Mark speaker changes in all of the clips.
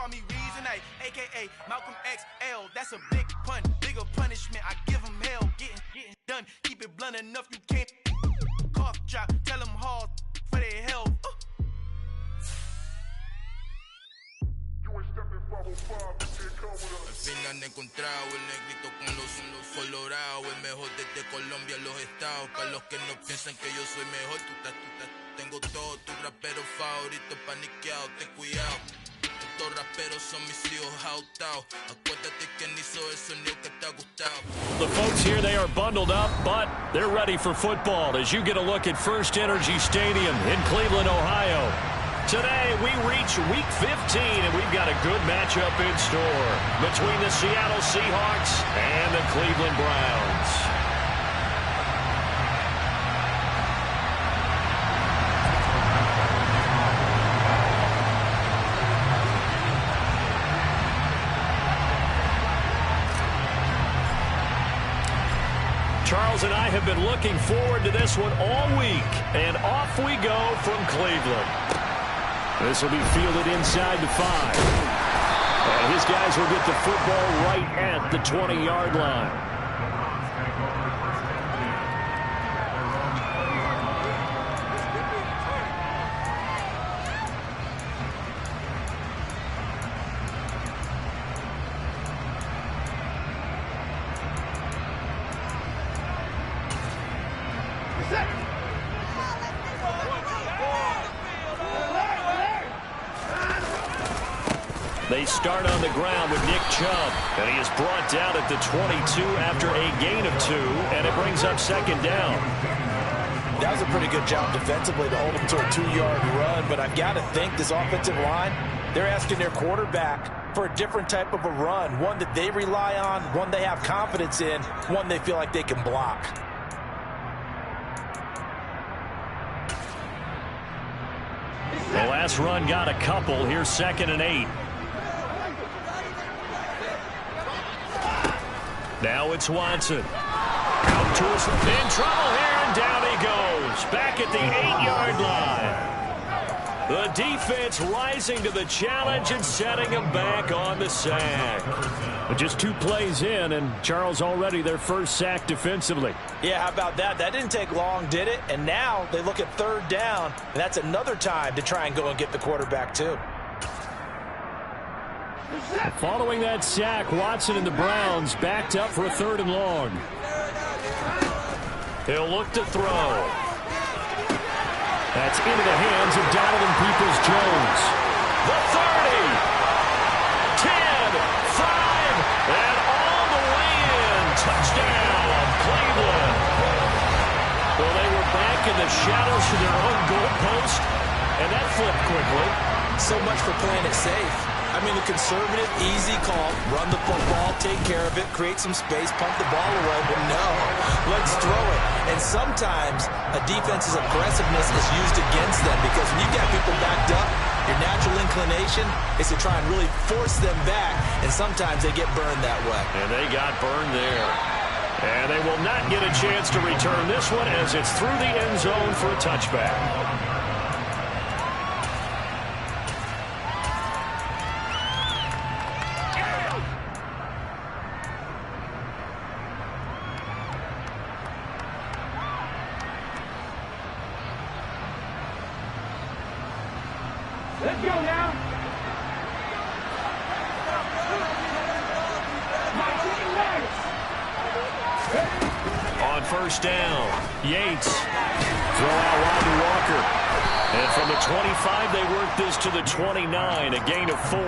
Speaker 1: call me Reason A, a.k.a. Malcolm XL. That's a big pun, bigger punishment. I give him hell, getting done. Keep it blunt enough, you can't cough drop. Tell them hard for their health.
Speaker 2: Al fin han encontrado el negrito con los colorados, el mejor desde Colombia a los estados. Para los que no piensan que yo soy mejor, tengo todo, tu rapero favorito paniqueado, ten cuidado. Estos raperos son mis hijos jautados. Acuérdate quién hizo el sonido que te ha gustado.
Speaker 3: The folks here, they are bundled up, but they're ready for football as you get a look at First Energy Stadium in Cleveland, Ohio. Today, we reach Week 15, and we've got a good matchup in store between the Seattle Seahawks and the Cleveland Browns. Charles and I have been looking forward to this one all week, and off we go from Cleveland. This will be fielded inside the 5. And his guys will get the football right at the 20-yard line. They start on the ground with Nick Chubb, and he is brought down at the 22 after a gain of 2, and it brings up second down.
Speaker 4: That was a pretty good job defensively to hold him to a 2-yard run, but I've got to think this offensive line, they're asking their quarterback for a different type of a run, one that they rely on, one they have confidence in, one they feel like they can block.
Speaker 3: The last run got a couple. Here's 2nd and 8. Now it's Watson. Out to us. In trouble here, and down he goes. Back at the 8-yard line. The defense rising to the challenge and setting him back on the sack. But just 2 plays in, and Charles already their first sack defensively.
Speaker 4: Yeah, how about that? That didn't take long, did it? And now they look at 3rd down, and that's another time to try and go and get the quarterback too.
Speaker 3: Following that sack, Watson and the Browns backed up for a 3rd and long. He'll look to throw. That's into the hands of Donovan Peoples-Jones. The 30, 10, 5, and all the way in. Touchdown, Cleveland. Well, they were back in the shadows of their own goalpost, and that flipped quickly.
Speaker 4: So much for playing it safe. I mean, the conservative, easy call, run the football, take care of it, create some space, pump the ball away, but no, let's throw it. And sometimes a defense's aggressiveness is used against them because when you've got people backed up, your natural inclination is to try and really force them back, and sometimes they get burned that way.
Speaker 3: And they got burned there. And they will not get a chance to return this one as it's through the end zone for a touchback.
Speaker 5: Let's go now.
Speaker 3: On 1st down, Yates. Throw out wide to Walker. And from the 25, they work this to the 29, a gain of 4.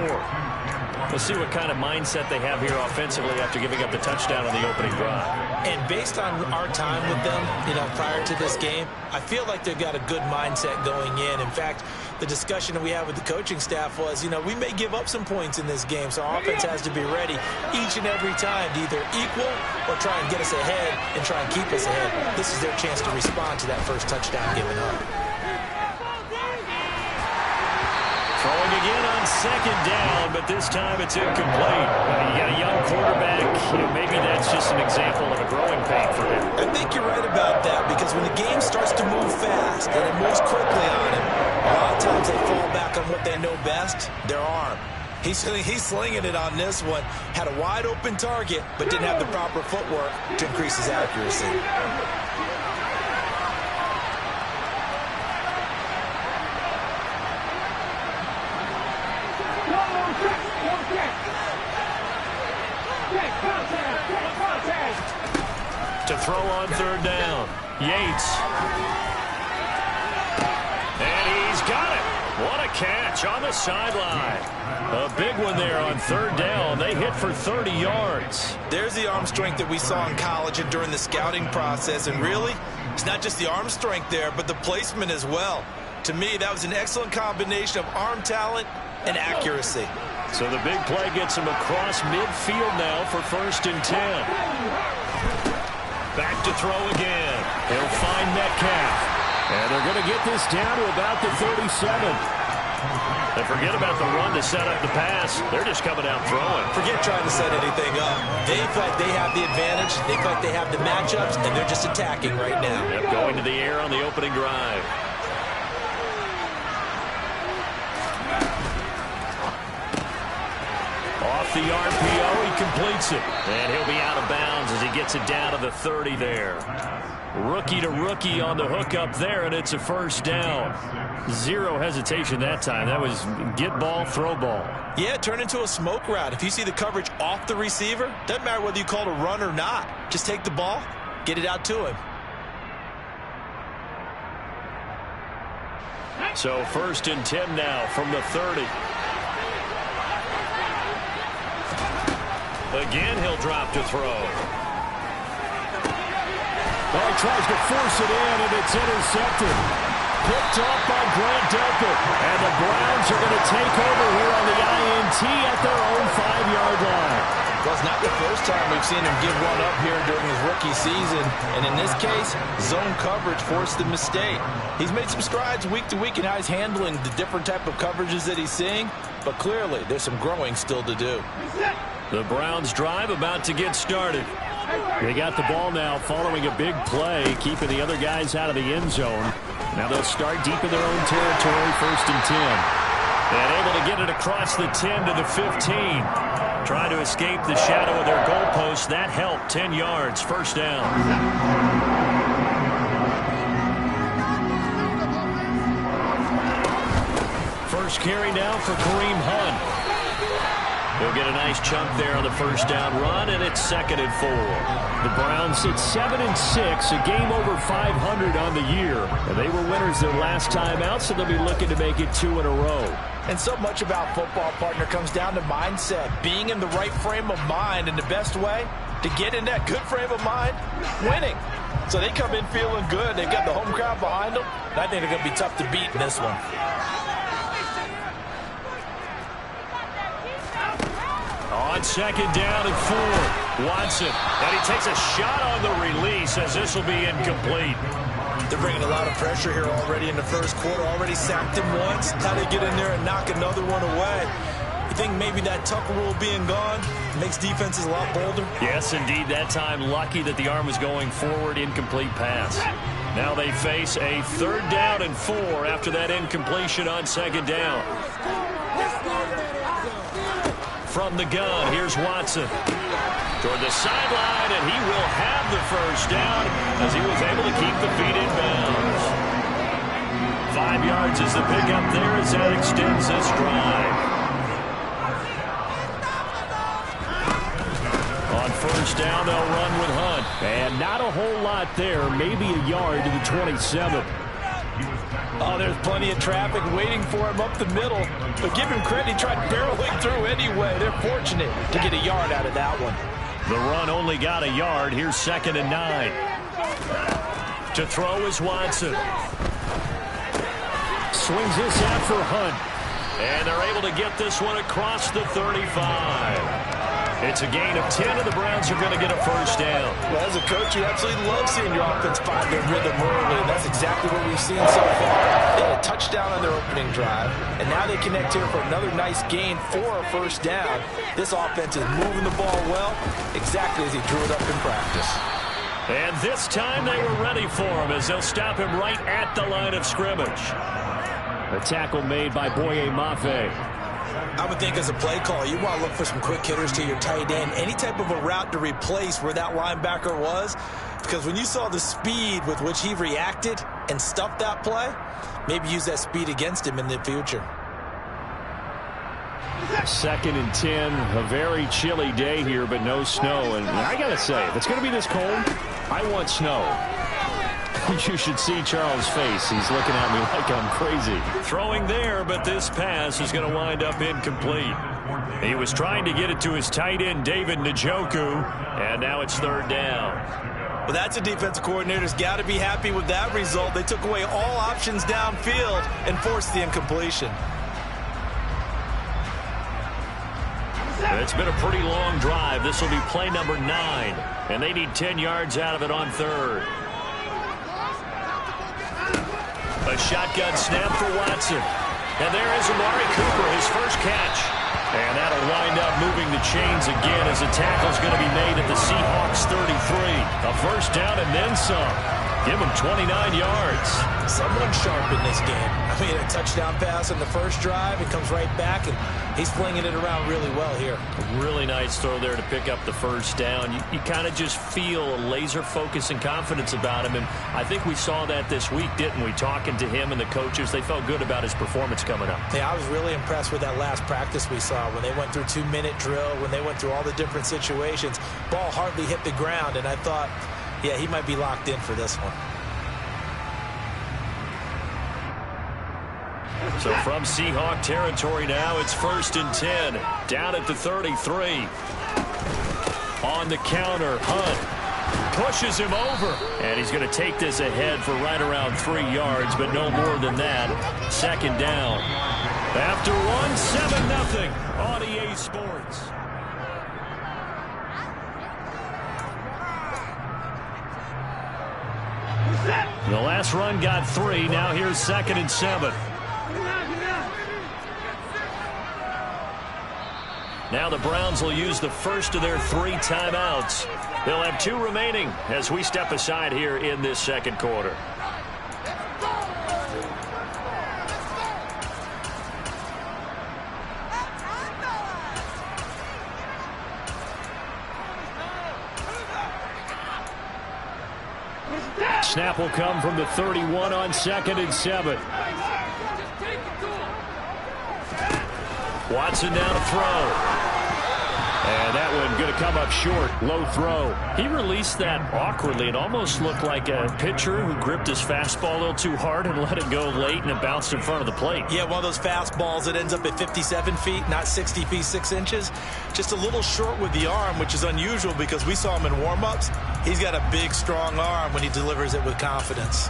Speaker 3: Let's see what kind of mindset they have here offensively after giving up the touchdown on the opening drive.
Speaker 4: And based on our time with them, prior to this game, I feel like they've got a good mindset going in. In fact, the discussion that we had with the coaching staff was, we may give up some points in this game, so our offense has to be ready each and every time to either equal or try and get us ahead and try and keep us ahead. This is their chance to respond to that first touchdown given up.
Speaker 3: Throwing again on 2nd down, but this time it's incomplete. You got a young quarterback. Maybe that's just an example of a growing pain for him.
Speaker 4: I think you're right about that because when the game starts to move fast and it moves quickly on him, a lot of times they fall back on what they know best, their arm. He's slinging it on this one. Had a wide open target, but didn't have the proper footwork to increase his accuracy.
Speaker 3: To throw on third down. Yates. And he's got it. What a catch on the sideline. A big one there on third down. They hit for 30 yards.
Speaker 4: There's the arm strength that we saw in college and during the scouting process. And really, it's not just the arm strength there, but the placement as well. To me, that was an excellent combination of arm talent and accuracy.
Speaker 3: So the big play gets him across midfield now for 1st and 10. Back to throw again. He'll find Metcalf. And they're going to get this down to about the 37. And forget about the run to set up the pass. They're just coming out throwing.
Speaker 4: Forget trying to set anything up. They feel like they have the advantage. They feel like they have the matchups, and they're just attacking right now.
Speaker 3: Yep, going to the air on the opening drive. Off the RPO, he completes it. And he'll be out of bounds as he gets it down to the 30 there. Rookie to rookie on the hook up there, and it's a 1st down. Zero hesitation that time. That was get ball, throw ball.
Speaker 4: Yeah, it turned into a smoke route. If you see the coverage off the receiver, doesn't matter whether you call it a run or not. Just take the ball, get it out to him.
Speaker 3: So 1st and 10 now from the 30. Again, he'll drop to throw.
Speaker 6: Well, he tries to force it in, and it's intercepted. Picked off by Grant Delpit. And the Browns are going to take over here on the INT at their own 5-yard line.
Speaker 4: Well, it's not the first time we've seen him give one up here during his rookie season. And in this case, zone coverage forced the mistake. He's made some strides week to week in how he's handling the different type of coverages that he's seeing. But clearly, there's some growing still to do.
Speaker 3: The Browns drive about to get started. They got the ball now following a big play, keeping the other guys out of the end zone. Now they'll start deep in their own territory, 1st and 10. And able to get it across the 10 to the 15. Trying to escape the shadow of their goalpost. That helped. 10 yards, 1st down. First carry now for Kareem Hunt. He'll get a nice chunk there on the 1st down run, and it's 2nd and 4.
Speaker 6: The Browns sit 7-6, a game over 500 on the year. And they were winners their last time out, so they'll be looking to make it 2 in a row.
Speaker 4: And so much about football, partner, comes down to mindset, being in the right frame of mind, and the best way to get in that good frame of mind, winning. So they come in feeling good. They've got the home crowd behind them. And I think they're going to be tough to beat in this one.
Speaker 3: On 2nd down and 4, Watson. And he takes a shot on the release as this will be incomplete.
Speaker 4: They're bringing a lot of pressure here already in the 1st quarter. Already sacked him once. How they get in there and knock another one away. You think maybe that Tucker rule being gone makes defenses a lot bolder?
Speaker 3: Yes, indeed. That time, lucky that the arm was going forward. Incomplete pass. Now they face a 3rd down and 4 after that incompletion on 2nd down. From the gun, here's Watson. Toward the sideline, and he will have the 1st down as he was able to keep the feet in bounds. 5 yards is the pickup there as that extends this drive. On 1st down, they'll run with Hunt.
Speaker 6: And not a whole lot there, maybe a yard to the 27.
Speaker 4: Oh, there's plenty of traffic waiting for him up the middle. But give him credit, he tried barreling through anyway. They're fortunate to get a yard out of that one.
Speaker 3: The run only got a yard. Here's 2nd and 9. To throw is Watson.
Speaker 6: Swings this out for Hunt.
Speaker 3: And they're able to get this one across the 35. It's a gain of 10, and the Browns are going to get a 1st down.
Speaker 4: Well, as a coach, you absolutely love seeing your offense find their rhythm early, and that's exactly what we've seen so far. They had a touchdown on their opening drive, and now they connect here for another nice gain for a 1st down. This offense is moving the ball well, exactly as he drew it up in practice.
Speaker 3: And this time they were ready for him as they'll stop him right at the line of scrimmage.
Speaker 6: A tackle made by Boye Mafe.
Speaker 4: I would think as a play caller, you want to look for some quick hitters to your tight end. Any type of a route to replace where that linebacker was. Because when you saw the speed with which he reacted and stuffed that play, maybe use that speed against him in the future.
Speaker 6: 2nd and 10, a very chilly day here, but no snow. And I got to say, if it's going to be this cold, I want snow. You should see Charles' face. He's looking at me like I'm crazy.
Speaker 3: Throwing there, but this pass is going to wind up incomplete. He was trying to get it to his tight end, David Njoku, and now it's 3rd down.
Speaker 4: Well, that's a defensive coordinator's got to be happy with that result. They took away all options downfield and forced the incompletion.
Speaker 3: It's been a pretty long drive. This will be play number 9, and they need 10 yards out of it on 3rd. A shotgun snap for Watson. And there is Amari Cooper, his first catch. And that'll wind up moving the chains again as a tackle's going to be made at the Seahawks 33. A first down and then some. Give him 29 yards.
Speaker 4: Someone sharp in this game. I mean, a touchdown pass on the first drive. It comes right back, and he's flinging it around really well here.
Speaker 3: A really nice throw there to pick up the first down. You kind of just feel a laser focus and confidence about him, and I think we saw that this week, didn't we? Talking to him and the coaches, they felt good about his performance coming up.
Speaker 4: Yeah, I was really impressed with that last practice we saw when they went through 2-minute drill, when they went through all the different situations. Ball hardly hit the ground, and I thought, yeah, he might be locked in for this one.
Speaker 3: So from Seahawk territory now, it's 1st and 10. Down at the 33. On the counter, Hunt pushes him over. And he's going to take this ahead for right around 3 yards, but no more than that. 2nd down. After one, 7-0 on EA Sports. The last run got 3. Now here's 2nd and 7. Now the Browns will use the first of their 3 timeouts. They'll have 2 remaining as we step aside here in this 2nd quarter. Snap will come from the 31 on 2nd and 7. Watson down to throw. And that one going to come up short. Low throw. He released that awkwardly. It almost looked like a pitcher who gripped his fastball a little too hard and let it go late, and it bounced in front of the plate.
Speaker 4: Yeah, one of those fastballs that ends up at 57 feet, not 60 feet, 6 inches. Just a little short with the arm, which is unusual because we saw him in warm-ups. He's got a big, strong arm when he delivers it with confidence.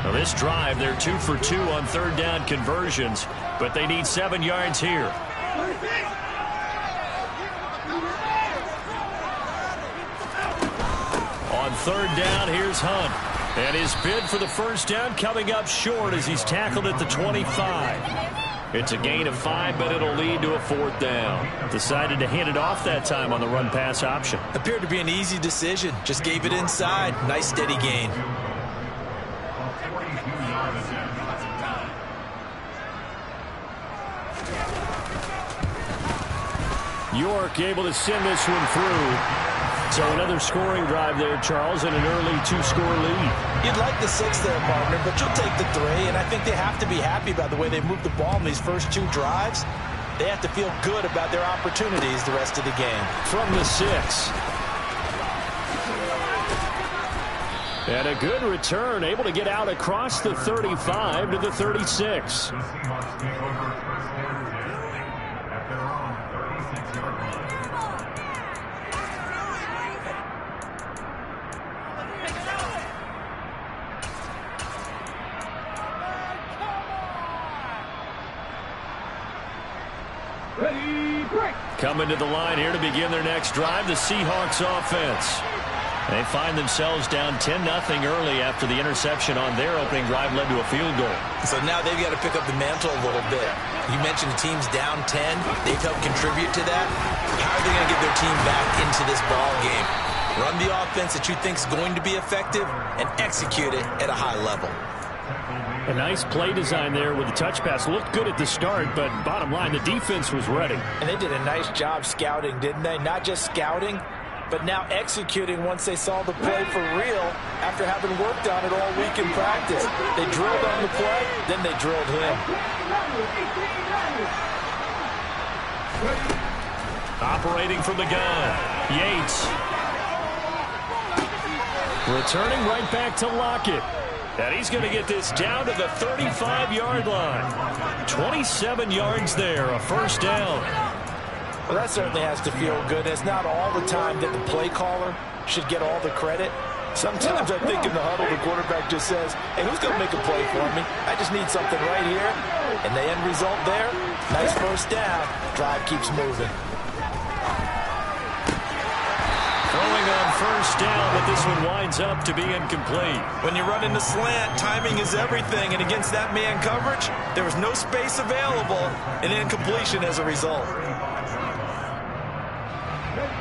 Speaker 3: Now this drive, they're 2 for 2 on 3rd down conversions, but they need 7 yards here. On 3rd down, here's Hunt. And his bid for the first down coming up short as he's tackled at the 25. It's a gain of 5, but it'll lead to a 4th down. Decided to hand it off that time on the run-pass option.
Speaker 4: Appeared to be an easy decision. Just gave it inside. Nice, steady gain.
Speaker 6: York able to send this one through. So another scoring drive there, Charles, and an early 2-score lead.
Speaker 4: You'd like the 6 there, partner, but you'll take the 3, and I think they have to be happy about the way they moved the ball in these first 2 drives. They have to feel good about their opportunities the rest of the game.
Speaker 6: From the 6. And a good return, able to get out across the 35 to the 36. Coming to the line here to begin their next drive, the Seahawks offense. They find themselves down 10-0 early after the interception on their opening drive led to a field goal.
Speaker 4: So now they've got to pick up the mantle a little bit. You mentioned the team's down 10. They've helped contribute to that. How are they going to get their team back into this ball game? Run the offense that you think is going to be effective and execute it at a high level.
Speaker 6: A nice play design there with the touch pass. Looked good at the start, but bottom line, the defense was ready.
Speaker 4: And they did a nice job scouting, didn't they? Not just scouting, but now executing once they saw the play for real after having worked on it all week in practice. They drilled on the play, then they drilled him.
Speaker 3: Operating from the gun, Yates.
Speaker 6: Returning right back to Lockett.
Speaker 3: And he's going to get this down to the 35-yard line. 27 yards there, a first down.
Speaker 4: Well, that certainly has to feel good. It's not all the time that the play caller should get all the credit. Sometimes I think in the huddle, the quarterback just says, hey, who's going to make a play for me? I just need something right here. And the end result there, nice first down. Drive keeps moving.
Speaker 3: Throwing on first down, but this one winds up to be incomplete.
Speaker 4: When you run in the slant, timing is everything. And against that man coverage, there was no space available, and incompletion as a result.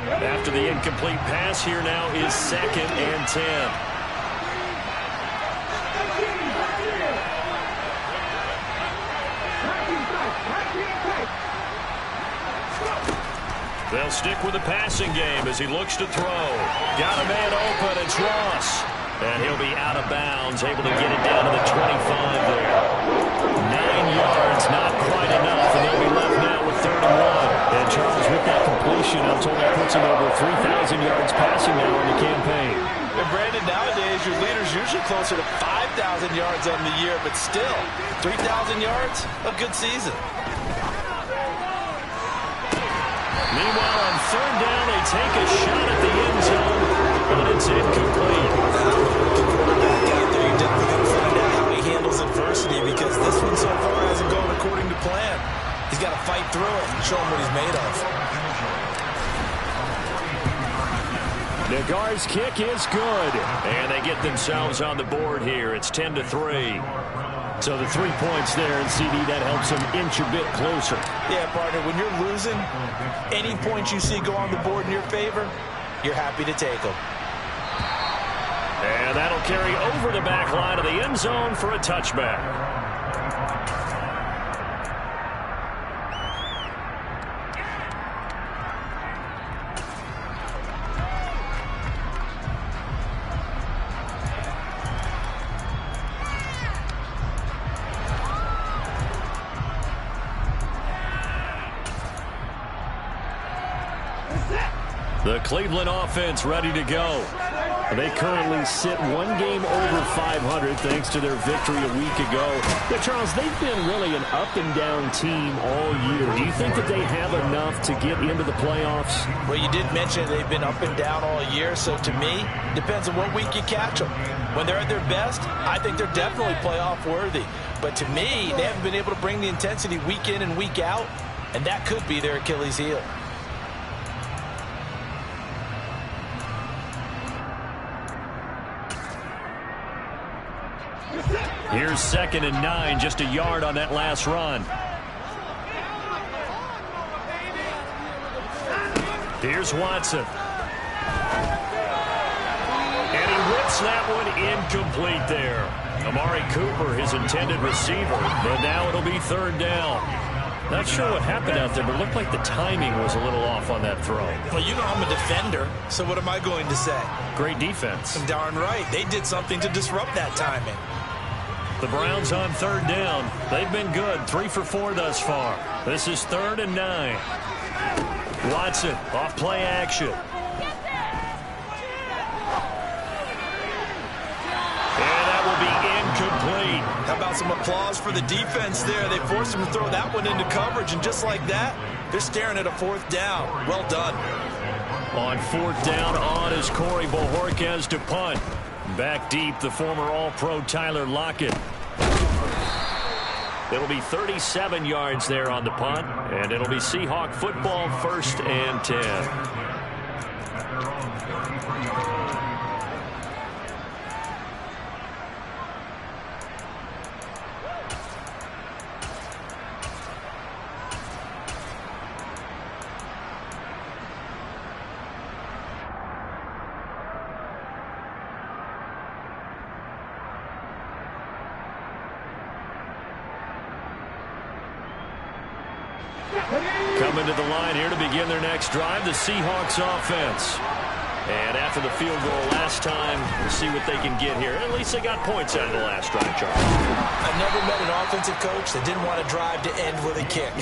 Speaker 3: After the incomplete pass, here now is 2nd and 10. They'll stick with the passing game as he looks to throw. Got a man open, it's Ross. And he'll be out of bounds, able to get it down to the 25 there. 9 yards, not quite enough, and they'll be left now with 3rd and 1.
Speaker 6: And Charles, with that completion, I'm told that puts him over 3,000 yards passing now in the campaign.
Speaker 4: And Brandon, nowadays your leader's usually closer to 5,000 yards on the year, but still, 3,000 yards, a good season.
Speaker 3: Meanwhile, on 3rd down, they take a shot at the end zone, but it's incomplete.
Speaker 4: Quarterback out there, you're definitely going to find out how he handles adversity, because this one so far hasn't gone according to plan. He's got to fight through it and show him what he's made of.
Speaker 3: Nagar's kick is good, and they get themselves on the board here. It's 10-3.
Speaker 6: So the 3 points there, and CD, that helps them inch a bit closer.
Speaker 4: Yeah, partner, when you're losing, any points you see go on the board in your favor, you're happy to take them.
Speaker 3: And that'll carry over the back line of the end zone for a touchback. The Cleveland offense ready to go.
Speaker 6: They currently sit 1 game over 500 thanks to their victory a week ago. But Charles, they've been really an up-and-down team all year. Do you think that they have enough to get into the playoffs?
Speaker 4: Well, you did mention they've been up and down all year, so to me, depends on what week you catch them. When they're at their best, I think they're definitely playoff worthy. But to me, they haven't been able to bring the intensity week in and week out, and that could be their Achilles heel.
Speaker 3: Here's 2nd and 9, just a yard on that last run. Here's Watson. And he whips that one incomplete there. Amari Cooper, his intended receiver, but now it'll be 3rd down. Not sure what happened out there, but it looked like the timing was a little off on that throw.
Speaker 4: Well, you know I'm a defender, so what am I going to say?
Speaker 3: Great defense.
Speaker 4: Darn right. They did something to disrupt that timing.
Speaker 3: The Browns on 3rd down. They've been good, 3 for 4 thus far. This is 3rd and 9. Watson off play action. And that will be incomplete.
Speaker 4: How about some applause for the defense there? They forced him to throw that one into coverage, and just like that, they're staring at a 4th down. Well done.
Speaker 3: On 4th down, on is Corey Bojorquez to punt. Back deep, the former All-Pro Tyler Lockett. It'll be 37 yards there on the punt, and it'll be Seahawk football, 1st and 10. Coming to the line here to begin their next drive, the Seahawks offense. And after the field goal last time, we'll see what they can get here. At least they got points out of the last drive, Charles.
Speaker 4: I've never met an offensive coach that didn't want to drive to end with a kick.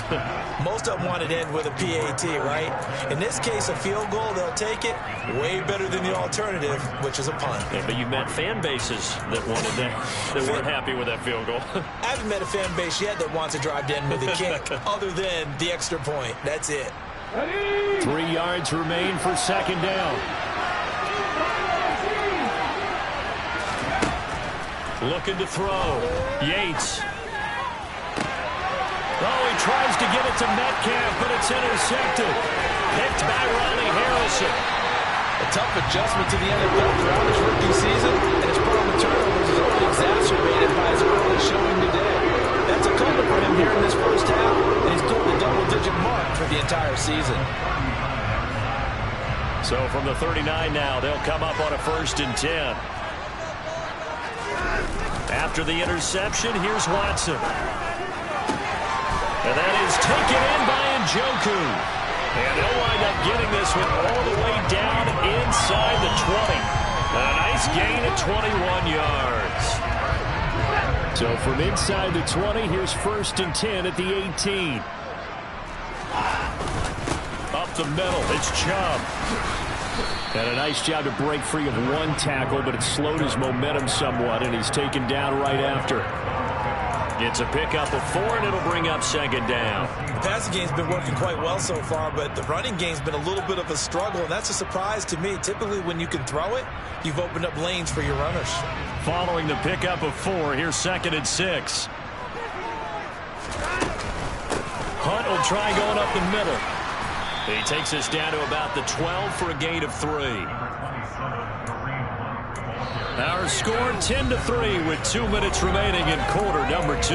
Speaker 4: Most of them want it to end with a PAT, right? In this case, a field goal, they'll take it. Way better than the alternative, which is a punt.
Speaker 3: Yeah, but you've met fan bases that wanted that weren't happy with that field goal.
Speaker 4: I haven't met a fan base yet that wants to drive to end with a kick, other than the extra point. That's it.
Speaker 6: 3 yards remain for second down.
Speaker 3: Looking to throw. Yates. Oh, he tries to get it to Metcalf, but it's intercepted. Picked by Ronnie Harrison.
Speaker 4: A tough adjustment to the NFL throughout his rookie season, and his problem with turnovers is only exacerbated by his early showing today. That's a comfort for him here in this first half, and he's toward the double-digit mark for the entire season.
Speaker 3: So from the 39 now, they'll come up on a 1st and 10. After the interception, here's Watson. And that is taken in by Njoku. And they'll wind up getting this one all the way down inside the 20. A nice gain of 21 yards.
Speaker 6: So from inside the 20, here's 1st and 10 at the 18.
Speaker 3: Up the middle, it's Chubb.
Speaker 6: And a nice job to break free of one tackle, but it slowed his momentum somewhat, and he's taken down right after.
Speaker 3: It's a pickup of 4, and it'll bring up 2nd down.
Speaker 4: The passing game's been working quite well so far, but the running game's been a little bit of a struggle, and that's a surprise to me. Typically, when you can throw it, you've opened up lanes for your runners.
Speaker 3: Following the pickup of 4, here's 2nd and 6. Hunt will try going up the middle. He takes us down to about the 12 for a gain of 3. Our score 10-3 with 2 minutes remaining in quarter number 2.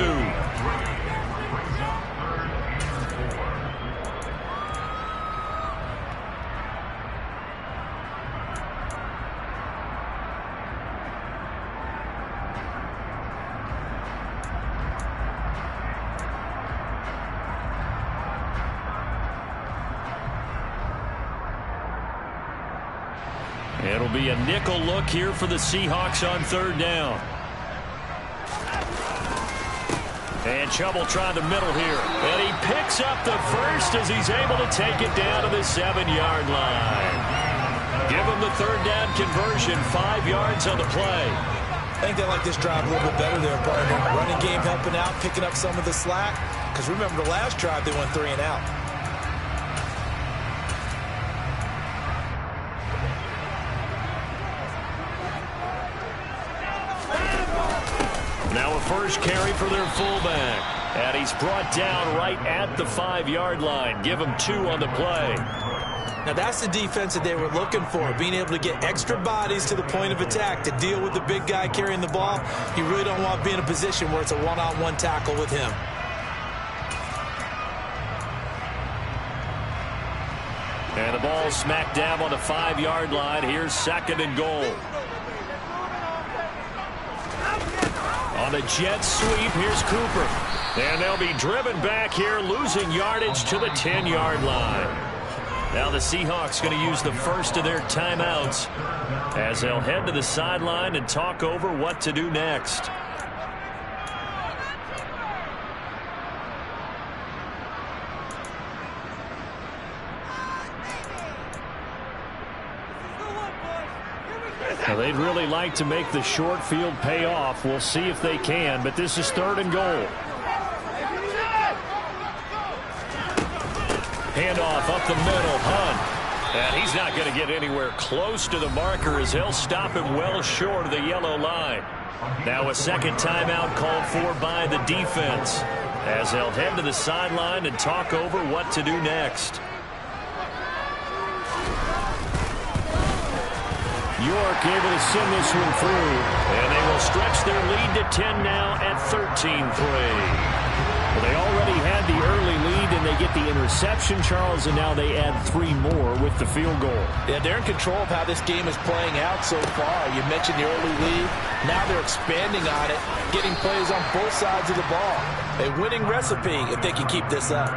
Speaker 3: It'll be a nickel look here for the Seahawks on 3rd down. And Chubb will try the middle here. And he picks up the first as he's able to take it down to the 7-yard line. Give him the 3rd down conversion, 5 yards on the play.
Speaker 4: I think they like this drive a little bit better there, partner. Running game helping out, picking up some of the slack. Because remember the last drive, they went 3 and out.
Speaker 3: Now a first carry for their fullback. And he's brought down right at the 5-yard line. Give him 2 on the play.
Speaker 4: Now that's the defense that they were looking for, being able to get extra bodies to the point of attack to deal with the big guy carrying the ball. You really don't want to be in a position where it's a one-on-one tackle with him.
Speaker 3: And the ball smack dab on the 5-yard line. Here's 2nd and goal. On a jet sweep, here's Cooper. And they'll be driven back here, losing yardage to the 10-yard line. Now the Seahawks going to use the first of their timeouts as they'll head to the sideline and talk over what to do next. Now they'd really like to make the short field pay off. We'll see if they can, but this is 3rd and goal. Handoff up the middle, Hunt. And he's not going to get anywhere close to the marker as he'll stop him well short of the yellow line. Now a 2nd timeout called for by the defense as they'll head to the sideline and talk over what to do next.
Speaker 6: York able to send this one through.
Speaker 3: And they will stretch their lead to 10 now at 13-3.
Speaker 6: Well, they already had the early lead, and they get the interception, Charles, and now they add 3 more with the field goal.
Speaker 4: Yeah, they're in control of how this game is playing out so far. You mentioned the early lead. Now they're expanding on it, getting plays on both sides of the ball. A winning recipe if they can keep this up.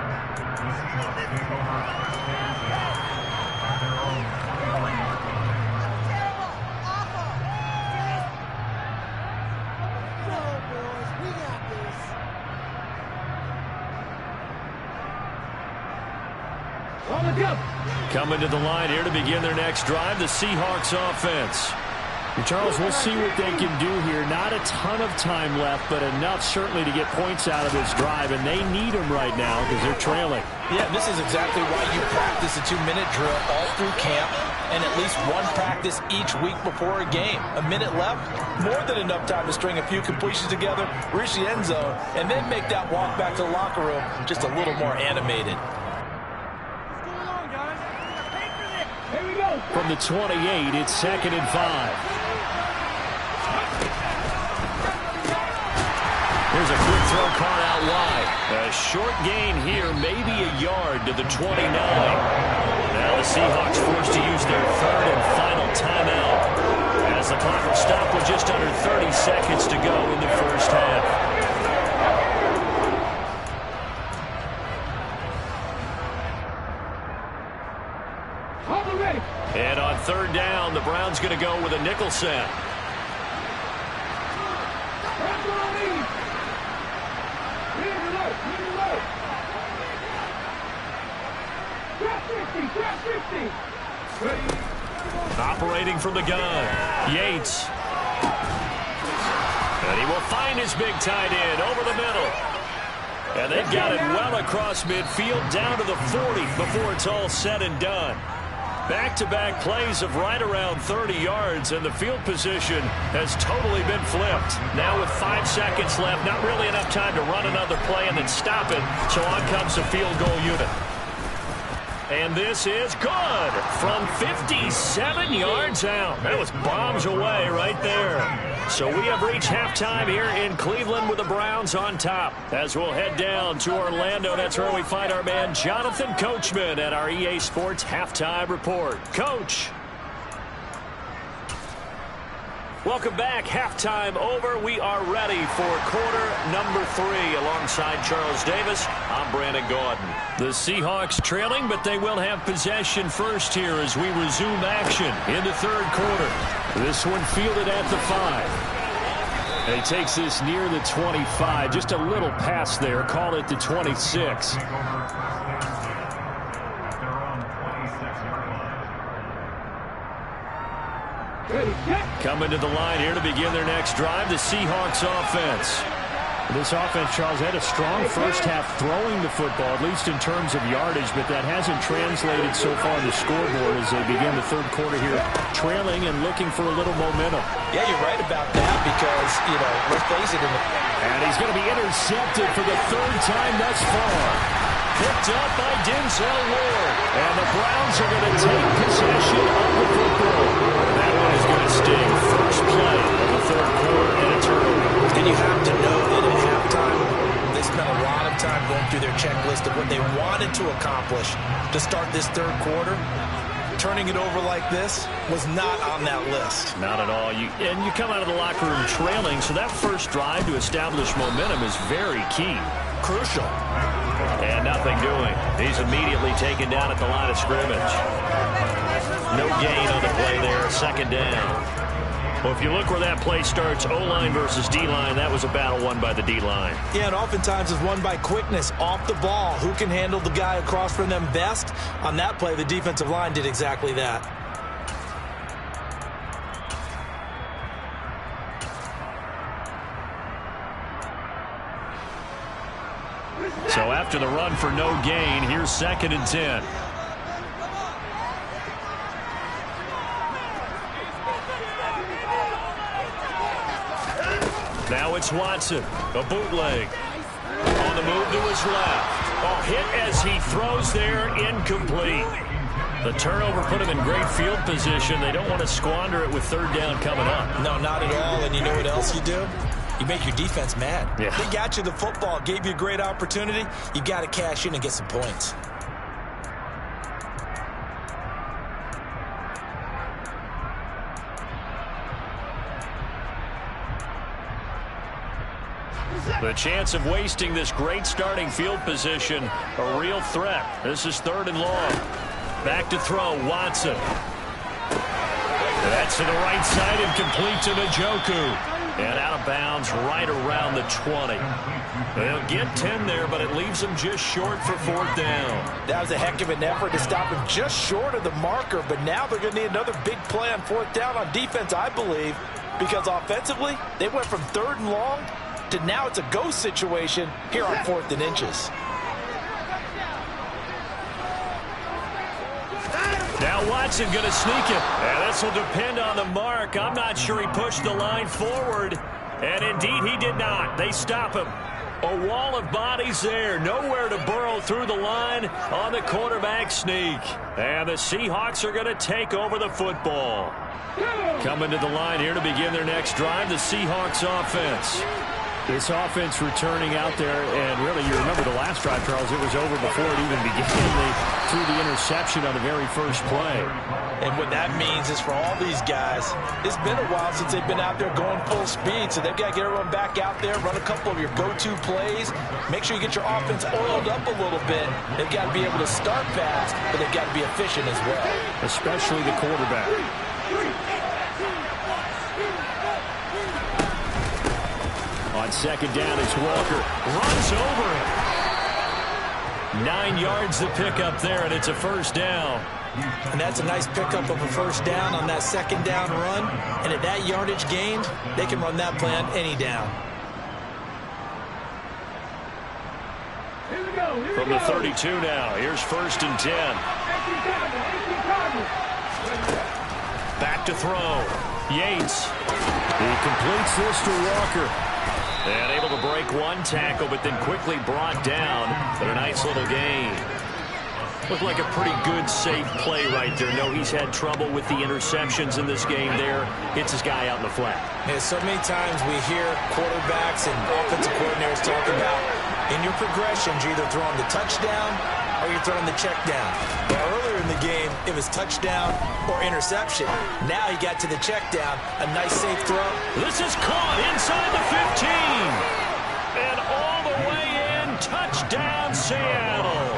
Speaker 3: Coming to the line here to begin their next drive, the Seahawks offense.
Speaker 6: And Charles, we'll see what they can do here. Not a ton of time left, but enough certainly to get points out of this drive, and they need them right now because they're trailing.
Speaker 4: Yeah, this is exactly why you practice a 2-minute drill all through camp and at least one practice each week before a game. A minute left, more than enough time to string a few completions together, reach the end zone, and then make that walk back to the locker room just a little more animated.
Speaker 6: From the 28, it's 2nd and 5.
Speaker 3: Here's a quick throw caught out wide. A short gain here, maybe a yard to the 29. Now the Seahawks forced to use their 3rd and final timeout as the clock will stop with just under 30 seconds to go in the first half. And on 3rd down, the Browns going to go with a nickel set. Operating from the gun, Yates. And he will find his big tight end over the middle. And they've got it well across midfield down to the 40 before it's all said and done. Back-to-back plays of right around 30 yards, and the field position has totally been flipped. Now with 5 seconds left, not really enough time to run another play and then stop it, so on comes the field goal unit. And this is good from 57 yards out. That was bombs away right there. So we have reached halftime here in Cleveland with the Browns on top. As we'll head down to Orlando, that's where we find our man Jonathan Coachman at our EA Sports Halftime Report. Coach. Welcome back. Halftime over. We are ready for quarter number 3. Alongside Charles Davis, I'm Brandon Gordon. The Seahawks trailing, but they will have possession first here as we resume action in the 3rd quarter. This one fielded at the 5. And he takes this near the 25. Just a little pass there. Call it the 26. Coming to the line here to begin their next drive, the Seahawks offense.
Speaker 6: This offense, Charles, had a strong first half throwing the football, at least in terms of yardage, but that hasn't translated so far on the scoreboard as they begin the 3rd quarter here, trailing and looking for a little momentum.
Speaker 4: Yeah, you're right about that because, let's face it.
Speaker 6: And he's going to be intercepted for the 3rd time thus far. Picked up by Denzel Ward. And the Browns are going to take possession of the football. That one is going to sting. First play of the 3rd quarter and a turnover.
Speaker 4: And you have to know that at halftime, they spent a lot of time going through their checklist of what they wanted to accomplish to start this 3rd quarter. Turning it over like this was not on that list.
Speaker 3: Not at all. You come out of the locker room trailing, so that first drive to establish momentum is very key.
Speaker 4: Crucial.
Speaker 3: And nothing doing. He's immediately taken down at the line of scrimmage. No gain on the play there. 2nd down. Well, if you look where that play starts, O-line versus D-line, that was a battle won by the D-line.
Speaker 4: Yeah, and oftentimes it's won by quickness off the ball. Who can handle the guy across from them best? On that play, the defensive line did exactly that.
Speaker 3: So after the run for no gain, here's 2nd and 10. Now it's Watson, a bootleg. On the move to his left. Oh, hit as he throws there, incomplete. The turnover put him in great field position. They don't want to squander it with 3rd down coming up.
Speaker 4: No, not at all. And you know what else you do? You make your defense mad.
Speaker 3: Yeah.
Speaker 4: They got you the football, gave you a great opportunity. You got to cash in and get some points.
Speaker 3: The chance of wasting this great starting field position, a real threat. This is 3rd and long. Back to throw, Watson. That's to the right side and complete to Njoku. And out of bounds right around the 20. They'll get 10 there, but it leaves them just short for 4th down.
Speaker 4: That was a heck of an effort to stop him just short of the marker, but now they're going to need another big play on 4th down on defense, I believe, because offensively, they went from 3rd and long to now it's a go situation here on 4th and inches.
Speaker 3: Now Watson going to sneak it. And this will depend on the mark. I'm not sure he pushed the line forward. And indeed he did not. They stop him. A wall of bodies there. Nowhere to burrow through the line on the quarterback sneak. And the Seahawks are going to take over the football. Coming to the line here to begin their next drive, the Seahawks offense.
Speaker 6: This offense returning out there, and really, you remember the last drive, Charles, it was over before it even began. They threw the interception on the very first play.
Speaker 4: And what that means is for all these guys, it's been a while since they've been out there going full speed, so they've got to get everyone back out there, run a couple of your go-to plays, make sure you get your offense oiled up a little bit. They've got to be able to start fast, but they've got to be efficient as well.
Speaker 6: Especially the quarterback. On 2nd down, it's Walker.
Speaker 3: Runs over it. 9 yards to pick up there, and it's a 1st down.
Speaker 4: And that's a nice pickup of a 1st down on that 2nd down run. And at that yardage gained, they can run that play on any down.
Speaker 3: From the 32 now, here's 1st and 10. Back to throw. Yates.
Speaker 6: He completes this to Walker.
Speaker 3: And able to break one tackle, but then quickly brought down. But a nice little gain. Looked like a pretty good, safe play right there. No, he's had trouble with the interceptions in this game there. Hits his guy out in the flat.
Speaker 4: Yeah, so many times we hear quarterbacks and offensive coordinators talk about in your progressions, you're either throwing the touchdown or you're throwing the check down. Well, earlier in the game, it was touchdown or interception. Now he got to the check down. A nice, safe throw.
Speaker 3: This is caught inside the 15. And all the way in. Touchdown, Seattle.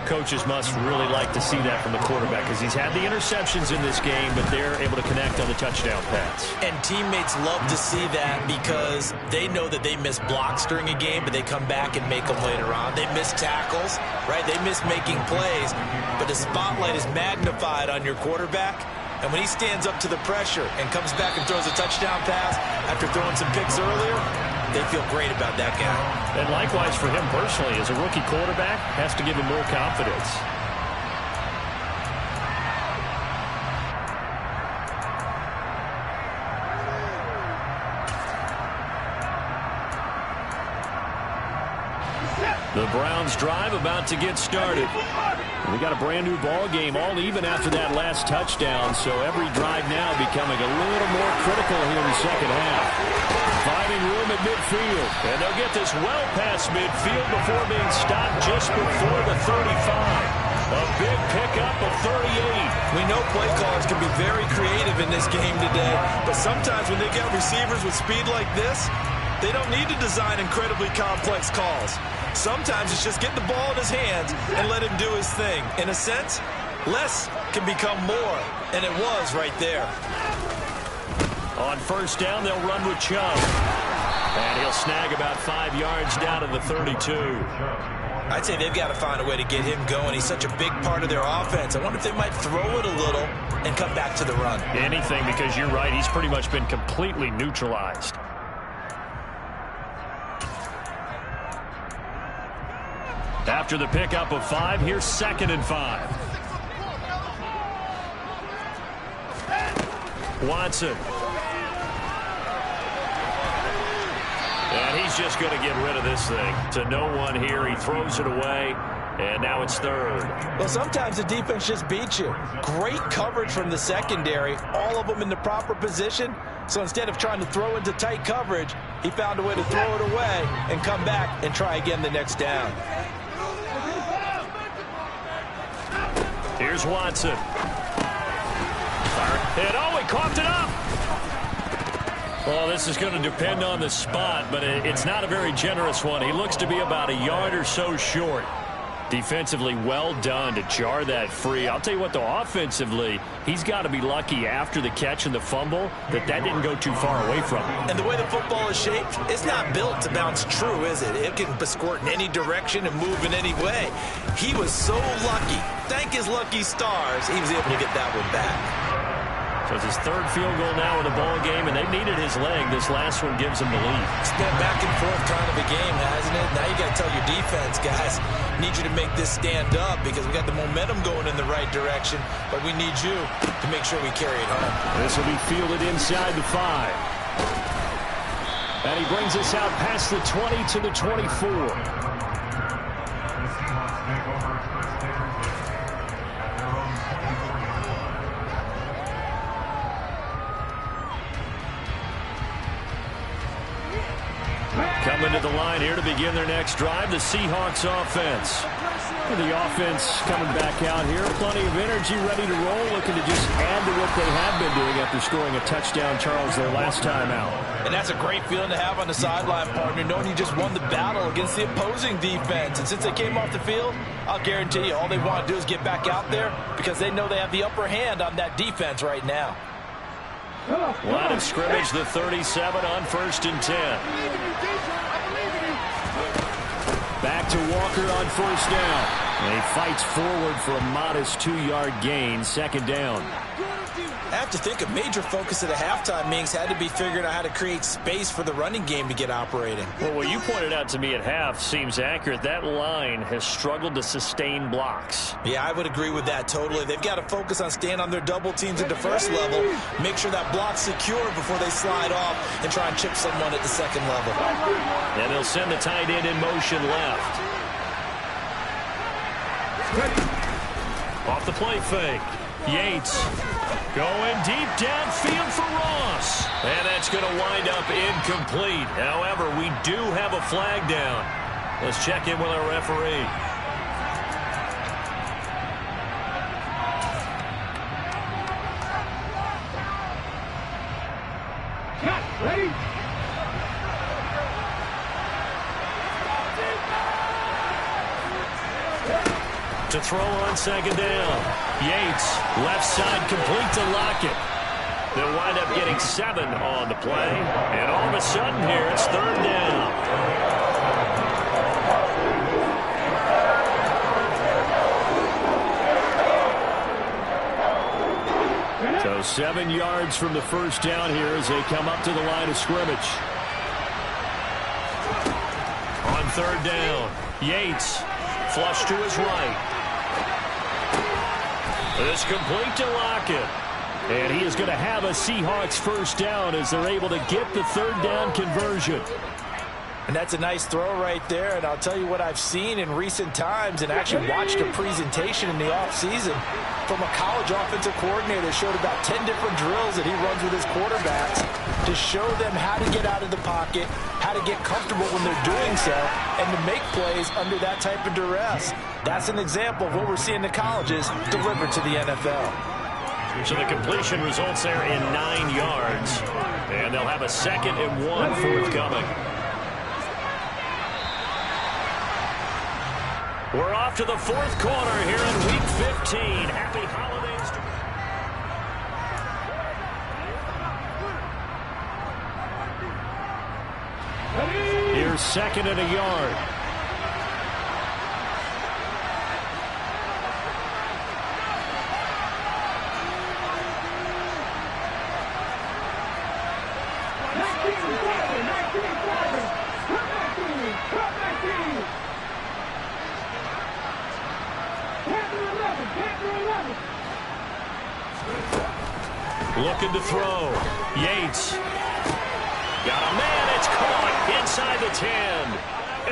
Speaker 3: Coaches must really like to see that from the quarterback because he's had the interceptions in this game, but they're able to connect on the touchdown pass.
Speaker 4: And teammates love to see that because they know that they miss blocks during a game, but they come back and make them later on. They miss tackles, right? They miss making plays, but the spotlight is magnified on your quarterback. And when he stands up to the pressure and comes back and throws a touchdown pass after throwing some picks earlier, they feel great about that guy.
Speaker 3: And likewise for him personally, as a rookie quarterback, has to give him more confidence. The Browns drive about to get started. We got a brand new ball game, all even after that last touchdown, so every drive now becoming a little more critical here in the second half. Finding room at midfield, and they'll get this well past midfield before being stopped just before the 35. A big pickup of 38.
Speaker 4: We know play callers can be very creative in this game today, but sometimes when they get receivers with speed like this, they don't need to design incredibly complex calls. Sometimes it's just get the ball in his hands and let him do his thing. In a sense, less can become more, and it was right there.
Speaker 3: On 1st down, they'll run with Chubb. And he'll snag about 5 yards down to the 32.
Speaker 4: I'd say they've got to find a way to get him going. He's such a big part of their offense. I wonder if they might throw it a little and come back to the run.
Speaker 3: Anything, because you're right, he's pretty much been completely neutralized. After the pickup of 5, here's 2nd and 5. Watson. And he's just going to get rid of this thing. To no one here. He throws it away. And now it's 3rd.
Speaker 4: Well, sometimes the defense just beats you. Great coverage from the secondary. All of them in the proper position. So instead of trying to throw into tight coverage, he found a way to throw it away and come back and try again the next down.
Speaker 3: Here's Watson. And oh, he coughed it up. Well, this is going to depend on the spot, but it's not a very generous one. He looks to be about a yard or so short. Defensively, well done to jar that free. I'll tell you what, though, offensively, he's got to be lucky after the catch and the fumble that didn't go too far away from him.
Speaker 4: And the way the football is shaped, it's not built to bounce true, is it? It can squirt in any direction and move in any way. He was so lucky. Thank his lucky stars, he was able to get that one back.
Speaker 3: So it's his third field goal now in the ball game, and they've needed his leg. This last one gives him the lead.
Speaker 4: It's been back and forth kind of a game, hasn't it? Now you got to tell your defense, guys, need you to make this stand up because we got the momentum going in the right direction, but we need you to make sure we carry it home.
Speaker 3: This will be fielded inside the 5. And he brings us out past the 20 to the 24. Coming to the line here to begin their next drive, the Seahawks offense. The offense coming back out here, plenty of energy, ready to roll, looking to just add to what they have been doing after scoring a touchdown, Charles, their last time out.
Speaker 4: And that's a great feeling to have on the sideline, partner, knowing you just won the battle against the opposing defense. And since they came off the field, I'll guarantee you all they want to do is get back out there because they know they have the upper hand on that defense right now.
Speaker 3: Line of scrimmage, the 37 on 1st and 10. Back to Walker on 1st down. And he fights forward for a modest 2-yard gain, 2nd down.
Speaker 4: I have to think a major focus of the halftime meetings had to be figuring out how to create space for the running game to get operating.
Speaker 3: Well, what you pointed out to me at half seems accurate. That line has struggled to sustain blocks.
Speaker 4: Yeah, I would agree with that totally. They've got to focus on staying on their double teams at the first level, make sure that block's secure before they slide off and try and chip someone at the second level.
Speaker 3: And they'll send the tight end in motion left. Off the play fake. Yates going deep downfield for Ross. And that's going to wind up incomplete. However, we do have a flag down. Let's check in with our referee.
Speaker 5: Cut, ready?
Speaker 3: To throw on 2nd down. Yates, left side complete to Lockett. They'll wind up getting 7 on the play. And all of a sudden here, it's 3rd down. So 7 yards from the 1st down here as they come up to the line of scrimmage. On 3rd down, Yates, flush to his right. This complete to Lockett. And he is going to have a Seahawks 1st down as they're able to get the 3rd down conversion.
Speaker 4: And that's a nice throw right there. And I'll tell you what I've seen in recent times and actually watched a presentation in the offseason from a college offensive coordinator that showed about 10 different drills that he runs with his quarterbacks to show them how to get out of the pocket, how to get comfortable when they're doing so, and to make plays under that type of duress. That's an example of what we're seeing in the colleges delivered to the NFL.
Speaker 3: So the completion results there in 9 yards. And they'll have a 2nd and 1 forthcoming. We're off to the 4th quarter here in Week 15. Happy holidays to you. Here's 2nd and a yard. Looking to throw. Yates. Got a man. It's caught inside the 10.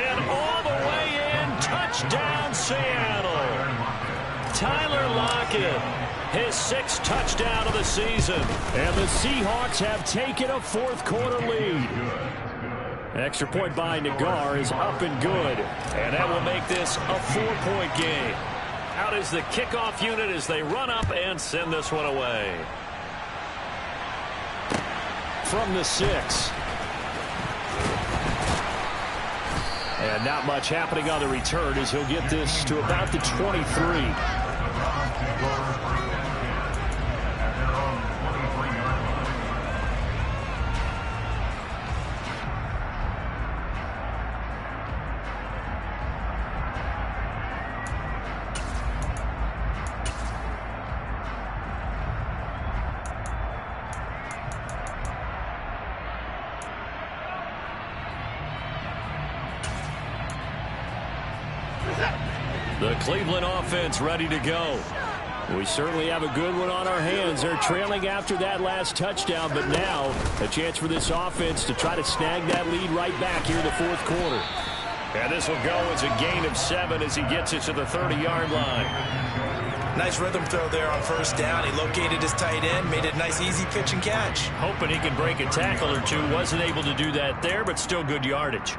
Speaker 3: And all the way in. Touchdown, Seattle. Tyler Lockett. His 6th touchdown of the season. And the Seahawks have taken a 4th quarter lead. Extra point by Nagar is up and good. And that will make this a 4-point game. Out is the kickoff unit as they run up and send this one away.
Speaker 6: from the 6. And not much happening on the return as he'll get this to about the 23. The Cleveland offense ready to go. We certainly have a good one on our hands. They're trailing after that last touchdown, but now a chance for this offense to try to snag that lead right back here in the fourth quarter. And this will go as a gain of 7 as he gets it to the 30-yard line.
Speaker 4: Nice rhythm throw there on first down. He located his tight end, made it a nice easy pitch and catch.
Speaker 6: Hoping he can break a tackle or two. Wasn't able to do that there, but still good yardage.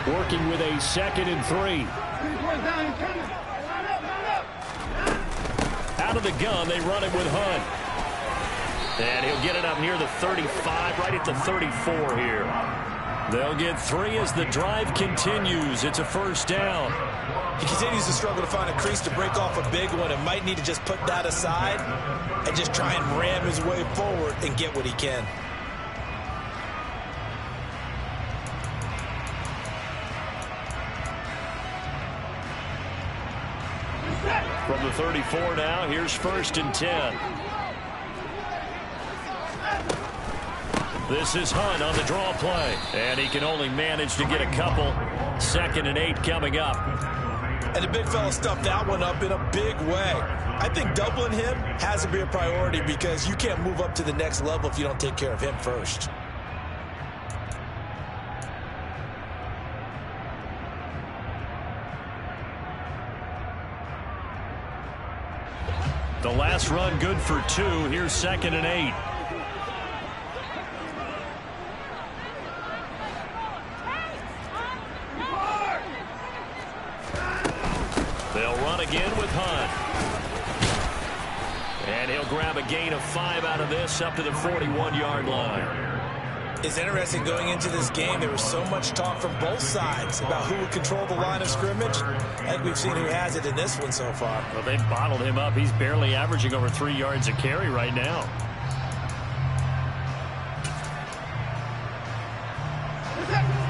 Speaker 6: Working with a 2nd and 3. Out of the gun, they run it with Hunt. And he'll get it up near the 35, right at the 34 here. They'll get 3 as the drive continues. It's a first down.
Speaker 4: He continues to struggle to find a crease to break off a big one and might need to just put that aside and just try and ram his way forward and get what he can.
Speaker 6: From the 34 now, here's 1st and 10. This is Hunt on the draw play. And he can only manage to get a couple. 2nd and 8 coming up.
Speaker 4: And the big fella stuffed that one up in a big way. I think doubling him has to be a priority because you can't move up to the next level if you don't take care of him first.
Speaker 6: The last run good for 2. Here's 2nd and 8. They'll run again with Hunt. And he'll grab a gain of 5 out of this up to the 41-yard line.
Speaker 4: It's interesting going into this game. There was so much talk from both sides about who would control the line of scrimmage. I think we've seen who has it in this one so far.
Speaker 6: Well, they've bottled him up. He's barely averaging over 3 yards a carry right now.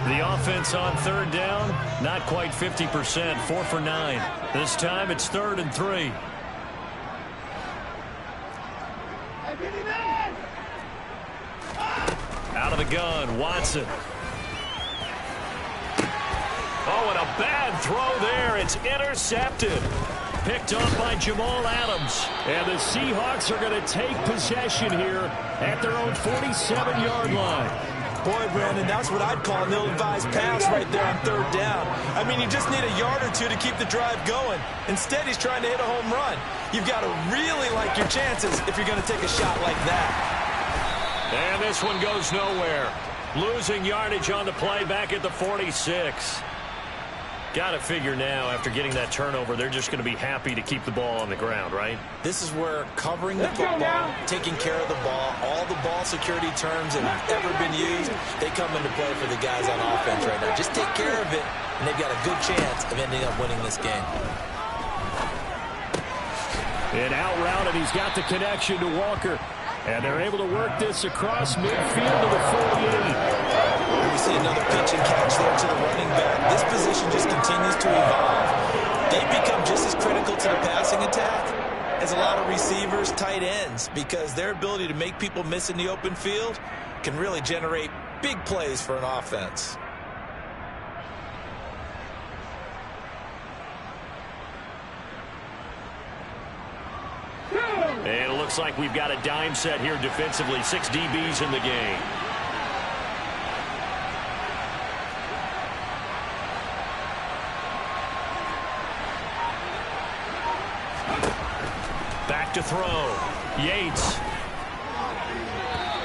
Speaker 6: The offense on 3rd down, not quite 50%, 4 for 9. This time it's 3rd and 3. Out of the gun, Watson. Oh, and a bad throw there. It's intercepted. Picked off by Jamal Adams. And the Seahawks are going to take possession here at their own 47-yard line.
Speaker 4: Boy, Brandon, that's what I'd call an ill-advised pass right there on 3rd down. I mean, you just need a yard or 2 to keep the drive going. Instead, he's trying to hit a home run. You've got to really like your chances if you're going to take a shot like that.
Speaker 6: And this one goes nowhere. Losing yardage on the play back at the 46. Got to figure now, after getting that turnover, they're just going to be happy to keep the ball on the ground, right?
Speaker 4: This is where covering the football, taking care of the ball, all the ball security terms that have ever been used, they come into play for the guys on offense right now. Just take care of it, and they've got a good chance of ending up winning this game.
Speaker 6: And out route, and he's got the connection to Walker. And they're able to work this across midfield to the 48.
Speaker 4: We see another pitch and catch there to the running back. This position just continues to evolve. They become just as critical to the passing attack as a lot of receivers, tight ends, because their ability to make people miss in the open field can really generate big plays for an offense.
Speaker 6: And it looks like we've got a dime set here defensively. 6 DBs in the game. Back to throw. Yates.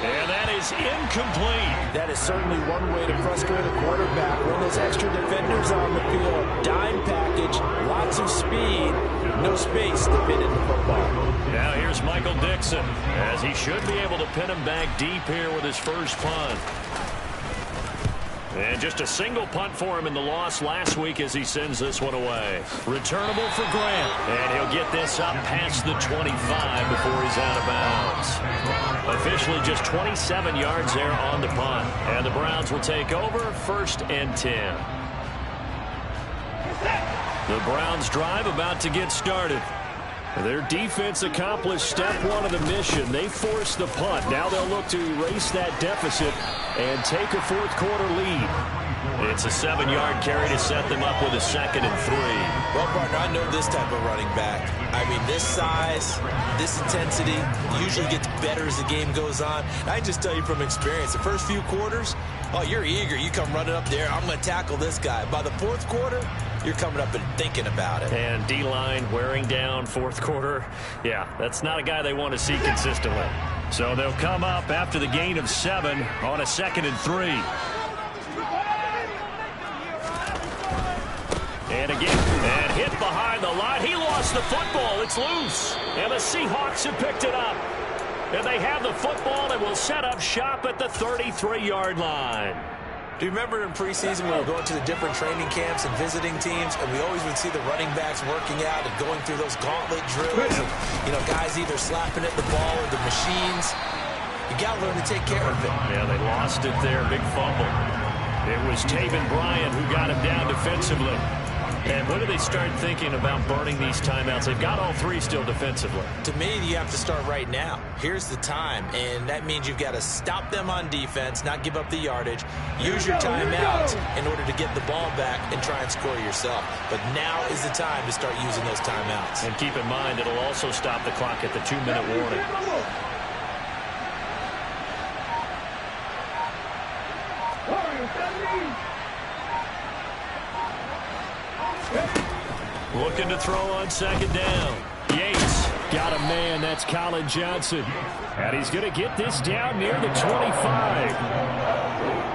Speaker 6: And that
Speaker 3: is incomplete.
Speaker 4: That is certainly one way to frustrate a quarterback. When those extra defenders on the field, dime package, lots of speed, no space to fit in the football.
Speaker 3: Now here's Michael Dixon, as he should be able to pin him back deep here with his first punt. And just a single punt for him in the loss last week as he sends this one away. Returnable for Grant. And he'll get this up past the 25 before he's out of bounds. Officially just 27 yards there on the punt. And the Browns will take over 1st and 10. The Browns drive about to get started. Their defense accomplished step one of the mission. They forced the punt. Now they'll look to erase that deficit and take a fourth quarter lead. It's a 7-yard carry to set them up with a 2nd and 3.
Speaker 4: Well, partner, I know this type of running back. I mean, this size, this intensity usually gets better as the game goes on. I just tell you from experience, the first few quarters, oh, you're eager. You come running up there, I'm going to tackle this guy. By the fourth quarter, you're coming up and thinking about it.
Speaker 3: And D-line wearing down fourth quarter. Yeah, that's not a guy they want to see consistently. So they'll come up after the gain of 7 on a 2nd and 3. And again, and hit behind the line. He lost the football. It's loose. And the Seahawks have picked it up. And they have the football and will set up shop at the 33-yard line.
Speaker 4: Do you remember in preseason when we were going to the different training camps and visiting teams, and we always would see the running backs working out and going through those gauntlet drills, and, you know, guys either slapping at the ball or the machines. You got to learn to take care of it.
Speaker 3: Yeah, they lost it there. Big fumble. It was Taven Bryan who got him down defensively. And when do they start thinking about burning these timeouts? They've got all 3 still defensively.
Speaker 4: To me, you have to start right now. Here's the time, and that means you've got to stop them on defense, not give up the yardage, use your timeouts in order to get the ball back and try and score yourself. But now is the time to start using those timeouts.
Speaker 3: And keep in mind, it'll also stop the clock at the 2-minute warning. Looking to throw on 2nd down. Yates got a man. That's Colin Johnson. And he's going to get this down near the 25.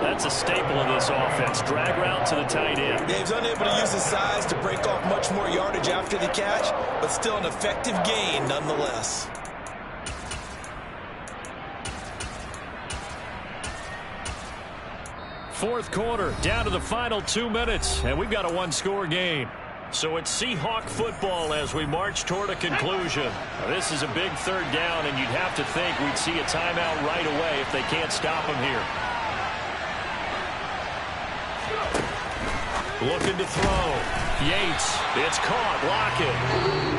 Speaker 3: That's a staple of this offense. Drag route to the tight end.
Speaker 4: Dave's unable to use his size to break off much more yardage after the catch, but still an effective gain nonetheless.
Speaker 3: Fourth quarter, down to the final 2 minutes, and we've got a 1-score game. So it's Seahawk football as we march toward a conclusion. Now, this is a big 3rd down, and you'd have to think we'd see a timeout right away if they can't stop him here. Looking to throw. Yates, it's caught, Lockett.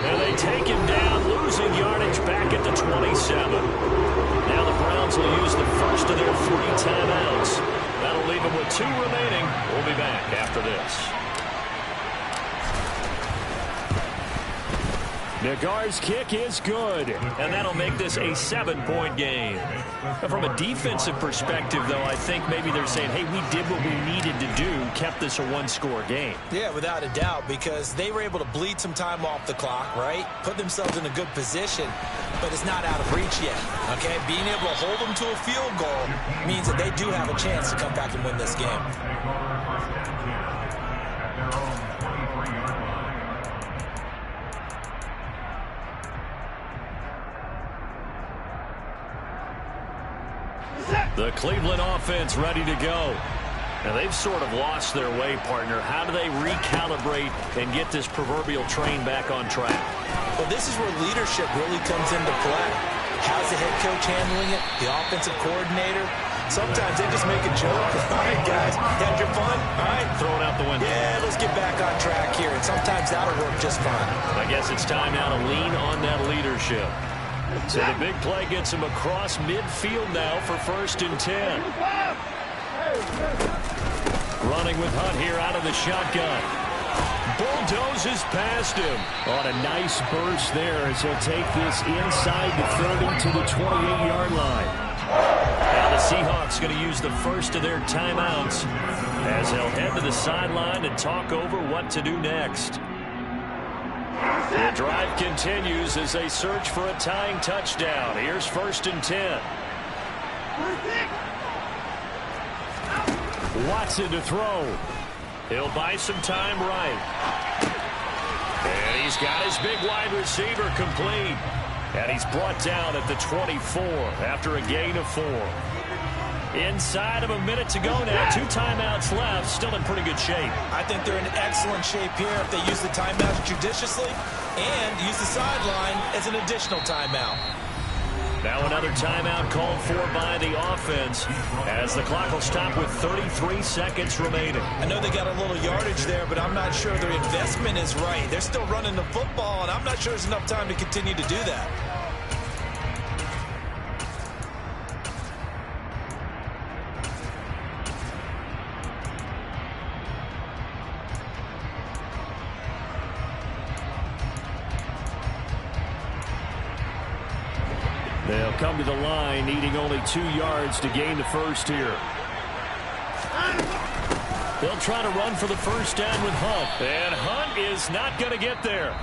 Speaker 3: And they take him down, losing yardage back at the 27. Now the Browns will use the first of their 3 timeouts. That'll leave them with 2 remaining. We'll be back after this. Nagar's kick is good, and that'll make this a 7-point game. From a defensive perspective, though, I think maybe they're saying, hey, we did what we needed to do, kept this a 1-score game.
Speaker 4: Yeah, without a doubt, because they were able to bleed some time off the clock, right? Put themselves in a good position, but it's not out of reach yet, okay? Being able to hold them to a field goal means that they do have a chance to come back and win this game.
Speaker 3: The Cleveland offense ready to go. Now, they've sort of lost their way, partner. How do they recalibrate and get this proverbial train back on track?
Speaker 4: Well, this is where leadership really comes into play. How's the head coach handling it? The offensive coordinator? Sometimes they just make a joke. All right, guys, had your fun? All right.
Speaker 3: Throw it out the window.
Speaker 4: Yeah, let's get back on track here. And sometimes that'll work just fine.
Speaker 3: I guess it's time now to lean on that leadership. So the big play gets him across midfield now for 1st and 10. Running with Hunt here out of the shotgun. Bulldozes past him. On a nice burst there as he'll take this inside the 30 to the 28-yard line. Now the Seahawks going to use the first of their timeouts as they'll head to the sideline and talk over what to do next. The drive continues as they search for a tying touchdown. Here's 1st and 10. Watson to throw. He'll buy some time right. And he's got his big wide receiver complete. And he's brought down at the 24 after a gain of 4. Inside of a minute to go now. 2 timeouts left. Still in pretty good shape.
Speaker 4: I think they're in excellent shape here if they use the timeouts judiciously and use the sideline as an additional timeout.
Speaker 3: Now another timeout called for by the offense as the clock will stop with 33 seconds remaining.
Speaker 4: I know they got a little yardage there, but I'm not sure their investment is right. They're still running the football, and I'm not sure there's enough time to continue to do that.
Speaker 3: They'll come to the line, needing only 2 yards to gain the first here. They'll try to run for the first down with Hunt. And Hunt is not going to get there.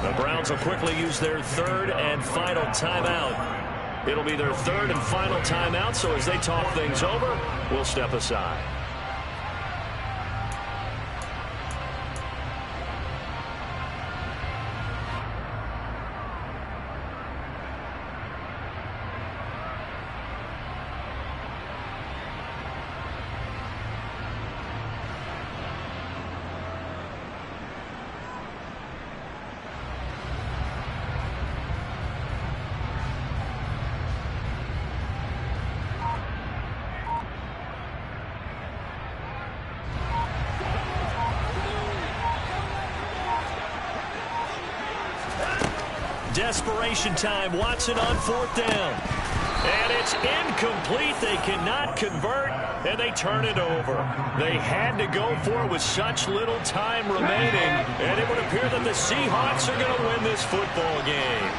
Speaker 3: The Browns will quickly use their 3rd and final timeout. It'll be their 3rd and final timeout, so as they talk things over, we'll step aside. Desperation time. Watson on 4th down. And it's incomplete. They cannot convert, and they turn it over. They had to go for it with such little time remaining, and it would appear that the Seahawks are going to win this football game.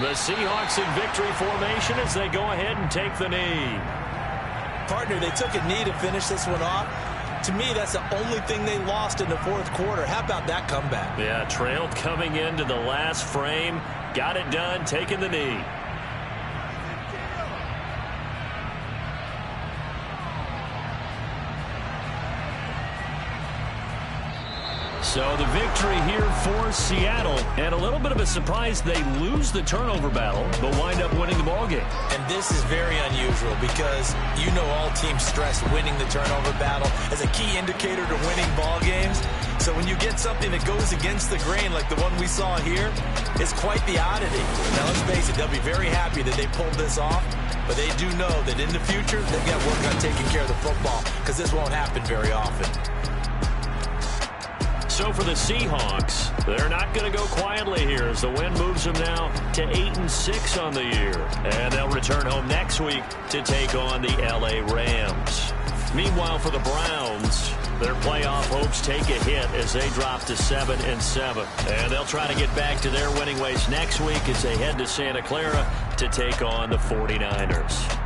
Speaker 3: The Seahawks in victory formation as they go ahead and take the knee.
Speaker 4: Partner, they took a knee to finish this one off. To me, that's the only thing they lost in the 4th quarter. How about that comeback?
Speaker 3: Yeah, trailed coming into the last frame. Got it done, taking the knee. So the victory here for Seattle, and a little bit of a surprise they lose the turnover battle, but wind up winning the ballgame.
Speaker 4: And this is very unusual because you know all teams stress winning the turnover battle as a key indicator to winning ball games. So when you get something that goes against the grain like the one we saw here, it's quite the oddity. Now let's face it, they'll be very happy that they pulled this off, but they do know that in the future they've got to work on taking care of the football because this won't happen very often.
Speaker 3: So for the Seahawks, they're not going to go quietly here as the win moves them now to 8-6 on the year. And they'll return home next week to take on the LA Rams. Meanwhile, for the Browns, their playoff hopes take a hit as they drop to 7-7. And they'll try to get back to their winning ways next week as they head to Santa Clara to take on the 49ers.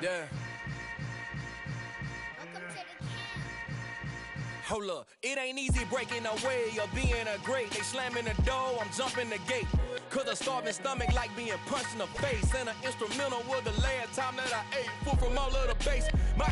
Speaker 7: Yeah.
Speaker 8: Welcome to the camp.
Speaker 7: Hold up, it ain't easy breaking away or being a great. They slamming the door, I'm jumping the gate. Cause a starving stomach like being punched in the face. And an instrumental was the last time that I ate. Food from all of the bass. My